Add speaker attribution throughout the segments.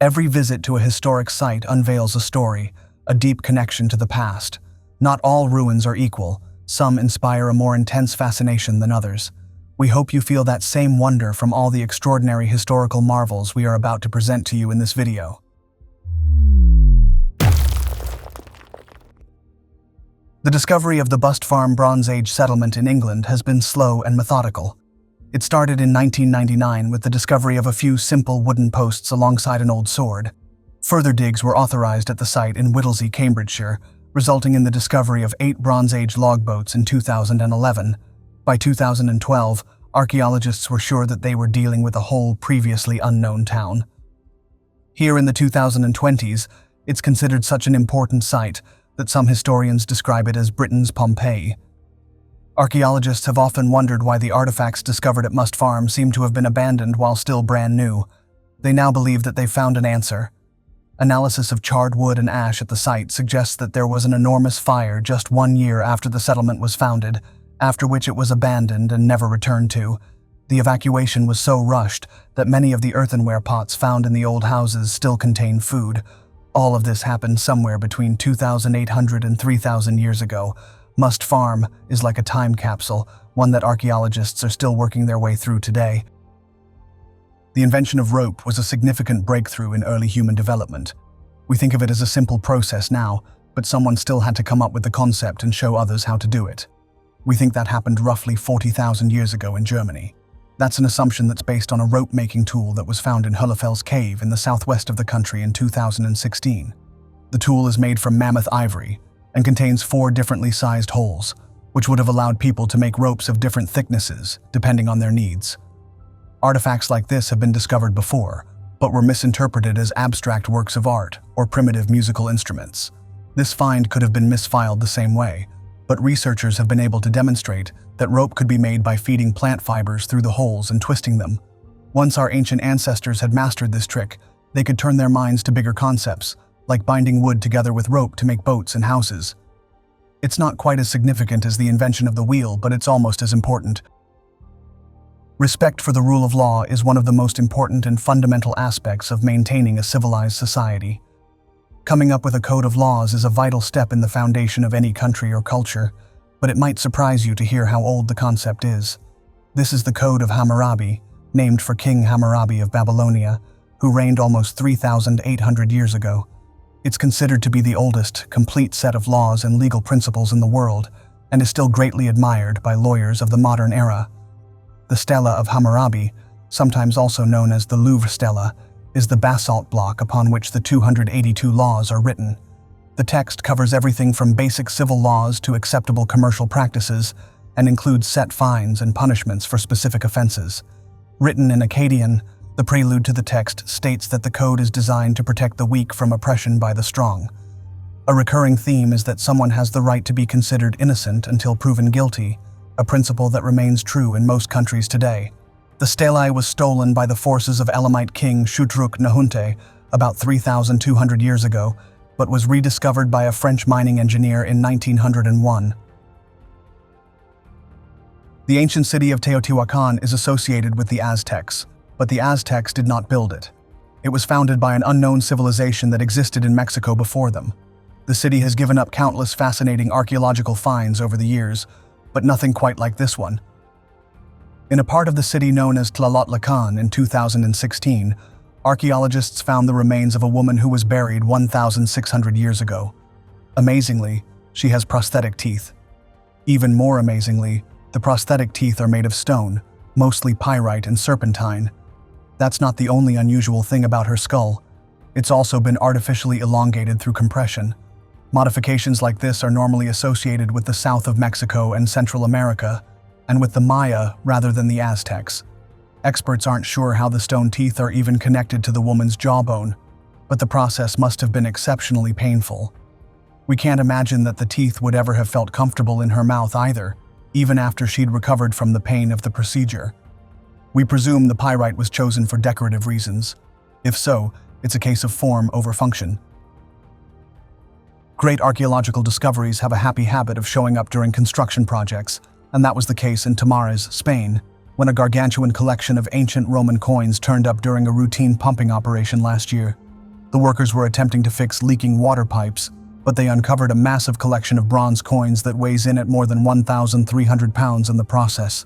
Speaker 1: Every visit to a historic site unveils a story, a deep connection to the past. Not all ruins are equal. Some inspire a more intense fascination than others. We hope you feel that same wonder from all the extraordinary historical marvels we are about to present to you in this video. The discovery of the Bust Farm Bronze Age settlement in England has been slow and methodical. It started in 1999 with the discovery of a few simple wooden posts alongside an old sword. Further digs were authorized at the site in Whittlesey, Cambridgeshire, resulting in the discovery of 8 Bronze Age logboats in 2011. By 2012, archaeologists were sure that they were dealing with a whole previously unknown town. Here in the 2020s, it's considered such an important site that some historians describe it as Britain's Pompeii. Archaeologists have often wondered why the artifacts discovered at Bust Farm seem to have been abandoned while still brand new. They now believe that they've found an answer. Analysis of charred wood and ash at the site suggests that there was an enormous fire just 1 year after the settlement was founded, after which it was abandoned and never returned to. The evacuation was so rushed that many of the earthenware pots found in the old houses still contain food. All of this happened somewhere between 2,800 and 3,000 years ago. Bust Farm is like a time capsule, one that archaeologists are still working their way through today. The invention of rope was a significant breakthrough in early human development. We think of it as a simple process now, but someone still had to come up with the concept and show others how to do it. We think that happened roughly 40,000 years ago in Germany. That's an assumption that's based on a rope-making tool that was found in Höllefels Cave in the southwest of the country in 2016. The tool is made from mammoth ivory and contains 4 differently sized holes, which would have allowed people to make ropes of different thicknesses, depending on their needs. Artifacts like this have been discovered before, but were misinterpreted as abstract works of art or primitive musical instruments. This find could have been misfiled the same way, but researchers have been able to demonstrate that rope could be made by feeding plant fibers through the holes and twisting them. Once our ancient ancestors had mastered this trick, they could turn their minds to bigger concepts, like binding wood together with rope to make boats and houses. It's not quite as significant as the invention of the wheel, but it's almost as important. Respect for the rule of law is one of the most important and fundamental aspects of maintaining a civilized society. Coming up with a code of laws is a vital step in the foundation of any country or culture, but it might surprise you to hear how old the concept is. This is the Code of Hammurabi, named for King Hammurabi of Babylonia, who reigned almost 3,800 years ago. It's considered to be the oldest, complete set of laws and legal principles in the world, and is still greatly admired by lawyers of the modern era. The Stela of Hammurabi, sometimes also known as the Louvre Stela, is the basalt block upon which the 282 laws are written. The text covers everything from basic civil laws to acceptable commercial practices, and includes set fines and punishments for specific offenses. Written in Akkadian, the prelude to the text states that the code is designed to protect the weak from oppression by the strong. A recurring theme is that someone has the right to be considered innocent until proven guilty, a principle that remains true in most countries today. The stelae was stolen by the forces of Elamite king Shutruk-Nahunte about 3,200 years ago, but was rediscovered by a French mining engineer in 1901. The ancient city of Teotihuacan is associated with the Aztecs, but the Aztecs did not build it. It was founded by an unknown civilization that existed in Mexico before them. The city has given up countless fascinating archaeological finds over the years, but nothing quite like this one. In a part of the city known as Teotihuacan in 2016, archaeologists found the remains of a woman who was buried 1,600 years ago. Amazingly, she has prosthetic teeth. Even more amazingly, the prosthetic teeth are made of stone, mostly pyrite and serpentine. That's not the only unusual thing about her skull. It's also been artificially elongated through compression. Modifications like this are normally associated with the south of Mexico and Central America, and with the Maya rather than the Aztecs. Experts aren't sure how the stone teeth are even connected to the woman's jawbone, but the process must have been exceptionally painful. We can't imagine that the teeth would ever have felt comfortable in her mouth either, even after she'd recovered from the pain of the procedure. We presume the pyrite was chosen for decorative reasons. If so, it's a case of form over function. Great archaeological discoveries have a happy habit of showing up during construction projects, and that was the case in Tamares, Spain, when a gargantuan collection of ancient Roman coins turned up during a routine pumping operation last year. The workers were attempting to fix leaking water pipes, but they uncovered a massive collection of bronze coins that weighs in at more than 1,300 pounds in the process.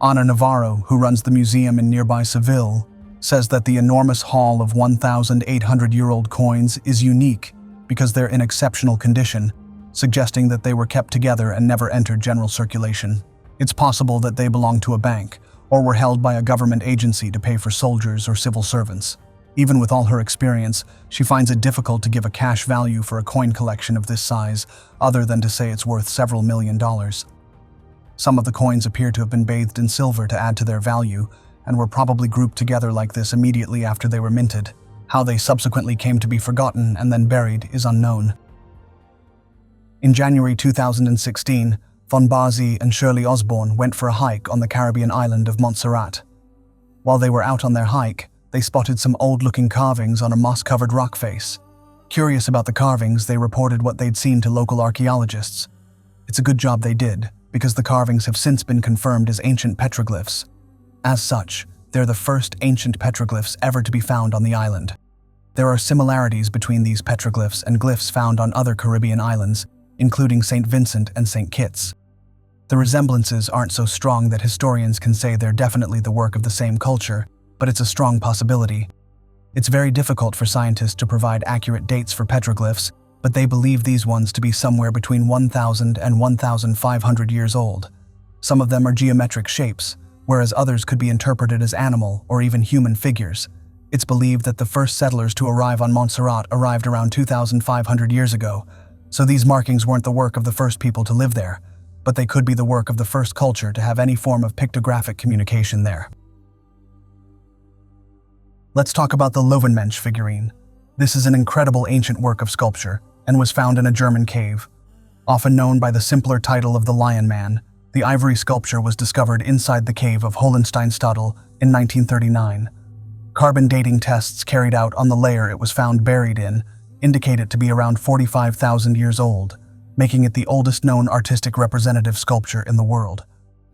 Speaker 1: Ana Navarro, who runs the museum in nearby Seville, says that the enormous haul of 1,800-year-old coins is unique because they're in exceptional condition, suggesting that they were kept together and never entered general circulation. It's possible that they belonged to a bank, or were held by a government agency to pay for soldiers or civil servants. Even with all her experience, she finds it difficult to give a cash value for a coin collection of this size, other than to say it's worth several $1,000,000. Some of the coins appear to have been bathed in silver to add to their value, and were probably grouped together like this immediately after they were minted. How they subsequently came to be forgotten and then buried is unknown. In January 2016, Von Basie and Shirley Osborne went for a hike on the Caribbean island of Montserrat. While they were out on their hike, they spotted some old-looking carvings on a moss-covered rock face. Curious about the carvings, they reported what they'd seen to local archaeologists. It's a good job they did, because the carvings have since been confirmed as ancient petroglyphs. As such, they're the first ancient petroglyphs ever to be found on the island. There are similarities between these petroglyphs and glyphs found on other Caribbean islands, including St. Vincent and St. Kitts. The resemblances aren't so strong that historians can say they're definitely the work of the same culture, but it's a strong possibility. It's very difficult for scientists to provide accurate dates for petroglyphs, but they believe these ones to be somewhere between 1,000 and 1,500 years old. Some of them are geometric shapes, whereas others could be interpreted as animal or even human figures. It's believed that the first settlers to arrive on Montserrat arrived around 2,500 years ago, so these markings weren't the work of the first people to live there, but they could be the work of the first culture to have any form of pictographic communication there. Let's talk about the Loven Mench figurine. This is an incredible ancient work of sculpture and was found in a German cave. Often known by the simpler title of the Lion Man, the ivory sculpture was discovered inside the cave of Hohensteinstadel in 1939. Carbon dating tests carried out on the layer it was found buried in indicate it to be around 45,000 years old, making it the oldest known artistic representative sculpture in the world.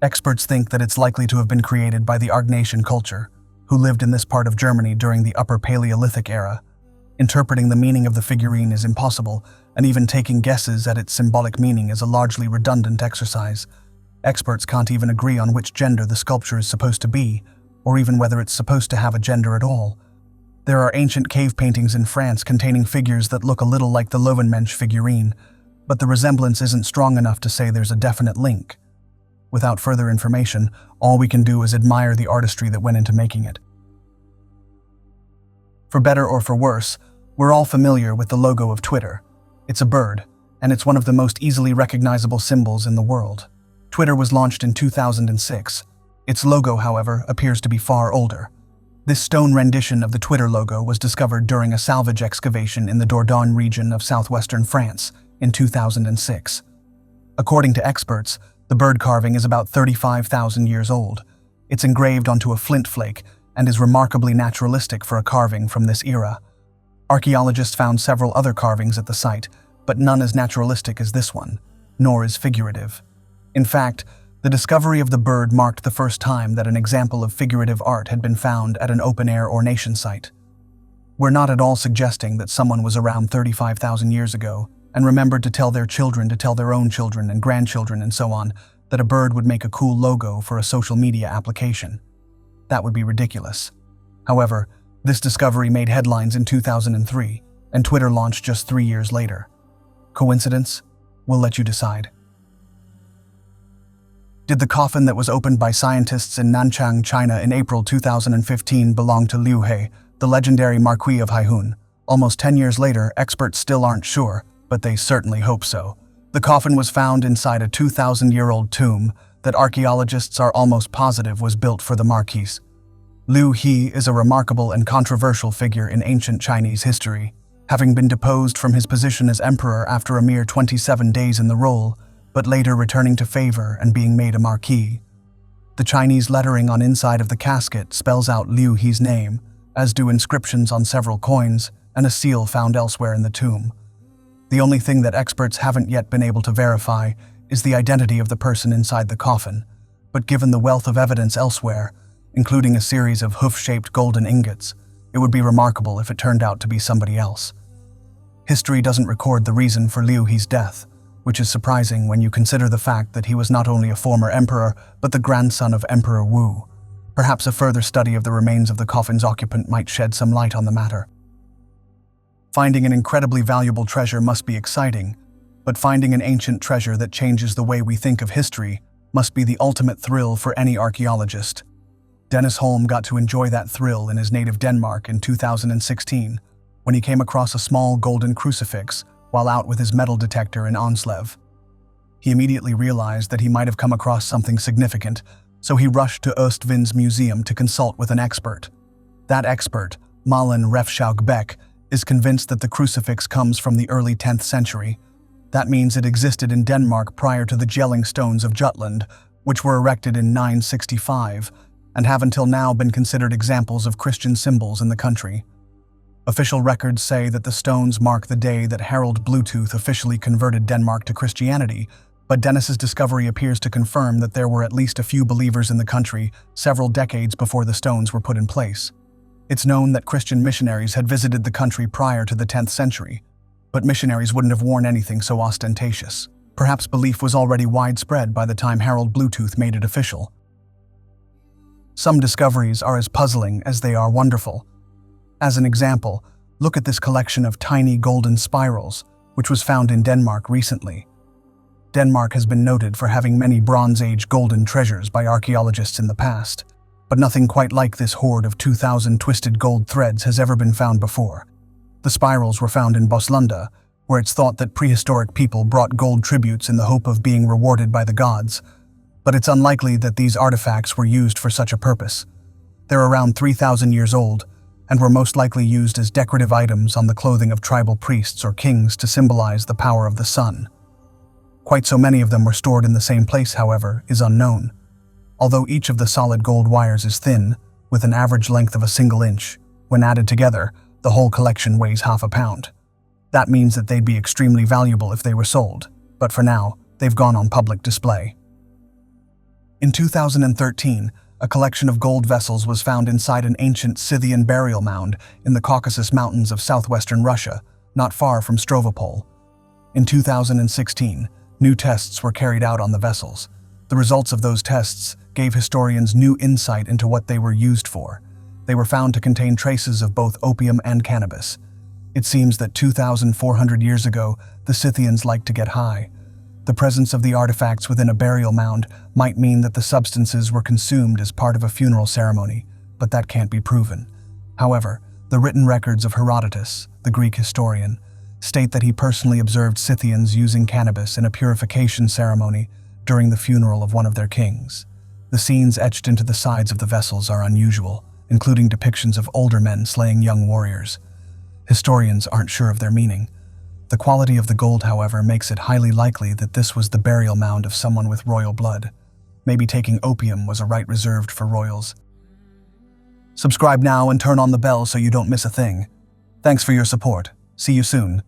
Speaker 1: Experts think that it's likely to have been created by the Argnatian culture, who lived in this part of Germany during the Upper Paleolithic era. Interpreting the meaning of the figurine is impossible, and even taking guesses at its symbolic meaning is a largely redundant exercise. Experts can't even agree on which gender the sculpture is supposed to be, or even whether it's supposed to have a gender at all. There are ancient cave paintings in France containing figures that look a little like the Loven Mench figurine, but the resemblance isn't strong enough to say there's a definite link. Without further information, all we can do is admire the artistry that went into making it. For better or for worse, we're all familiar with the logo of Twitter. It's a bird, and it's one of the most easily recognizable symbols in the world. Twitter was launched in 2006. Its logo, however, appears to be far older. This stone rendition of the Twitter logo was discovered during a salvage excavation in the Dordogne region of southwestern France in 2006. According to experts, the bird carving is about 35,000 years old. It's engraved onto a flint flake and is remarkably naturalistic for a carving from this era. Archaeologists found several other carvings at the site, but none as naturalistic as this one, nor as figurative. In fact, the discovery of the bird marked the first time that an example of figurative art had been found at an open-air ornation site. We're not at all suggesting that someone was around 35,000 years ago and remembered to tell their children to tell their own children and grandchildren and so on that a bird would make a cool logo for a social media application. That would be ridiculous. However, this discovery made headlines in 2003, and Twitter launched just 3 years later. Coincidence? We'll let you decide. Did the coffin that was opened by scientists in Nanchang, China in April 2015 belong to Liu Hi, the legendary Marquis of Haihun? Almost 10 years later, experts still aren't sure, but they certainly hope so. The coffin was found inside a 2,000-year-old tomb that archaeologists are almost positive was built for the Marquis. Liu Hi is a remarkable and controversial figure in ancient Chinese history, having been deposed from his position as emperor after a mere 27 days in the role, but later returning to favor and being made a marquis. The Chinese lettering on inside of the casket spells out Liu Hi's name, as do inscriptions on several coins and a seal found elsewhere in the tomb. The only thing that experts haven't yet been able to verify is the identity of the person inside the coffin, but given the wealth of evidence elsewhere, including a series of hoof-shaped golden ingots, It would be remarkable if it turned out to be somebody else. History doesn't record the reason for Liu Hi's death, which is surprising when you consider the fact that he was not only a former emperor, but the grandson of Emperor Wu. Perhaps a further study of the remains of the coffin's occupant might shed some light on the matter. Finding an incredibly valuable treasure must be exciting, but finding an ancient treasure that changes the way we think of history must be the ultimate thrill for any archaeologist. Dennis Holm got to enjoy that thrill in his native Denmark in 2016, when he came across a small golden crucifix while out with his metal detector in Onslev. He immediately realized that he might have come across something significant, so he rushed to Østvind's museum to consult with an expert. That expert, Malin Refshaug Beck, is convinced that the crucifix comes from the early 10th century. That means it existed in Denmark prior to the Jelling stones of Jutland, which were erected in 965, and have until now been considered examples of Christian symbols in the country. Official records say that the stones mark the day that Harald Bluetooth officially converted Denmark to Christianity, but Dennis's discovery appears to confirm that there were at least a few believers in the country several decades before the stones were put in place. It's known that Christian missionaries had visited the country prior to the 10th century, but missionaries wouldn't have worn anything so ostentatious. Perhaps belief was already widespread by the time Harald Bluetooth made it official. Some discoveries are as puzzling as they are wonderful. As an example, look at this collection of tiny golden spirals, which was found in Denmark recently. Denmark has been noted for having many Bronze Age golden treasures by archaeologists in the past, but nothing quite like this hoard of 2,000 twisted gold threads has ever been found before. The spirals were found in Boslunda, where it's thought that prehistoric people brought gold tributes in the hope of being rewarded by the gods, but it's unlikely that these artifacts were used for such a purpose. They're around 3,000 years old, and were most likely used as decorative items on the clothing of tribal priests or kings to symbolize the power of the sun. Quite so many of them were stored in the same place, however, is unknown. Although each of the solid gold wires is thin, with an average length of a single inch, when added together, the whole collection weighs half a pound. That means that they'd be extremely valuable if they were sold, but for now, they've gone on public display. In 2013, a collection of gold vessels was found inside an ancient Scythian burial mound in the Caucasus Mountains of southwestern Russia, not far from Strovopol. In 2016, new tests were carried out on the vessels. The results of those tests gave historians new insight into what they were used for. They were found to contain traces of both opium and cannabis. It seems that 2,400 years ago, the Scythians liked to get high. The presence of the artifacts within a burial mound might mean that the substances were consumed as part of a funeral ceremony, but that can't be proven. However, the written records of Herodotus, the Greek historian, state that he personally observed Scythians using cannabis in a purification ceremony during the funeral of one of their kings. The scenes etched into the sides of the vessels are unusual, including depictions of older men slaying young warriors. Historians aren't sure of their meaning. The quality of the gold, however, makes it highly likely that this was the burial mound of someone with royal blood. Maybe taking opium was a right reserved for royals. Subscribe now and turn on the bell so you don't miss a thing. Thanks for your support. See you soon.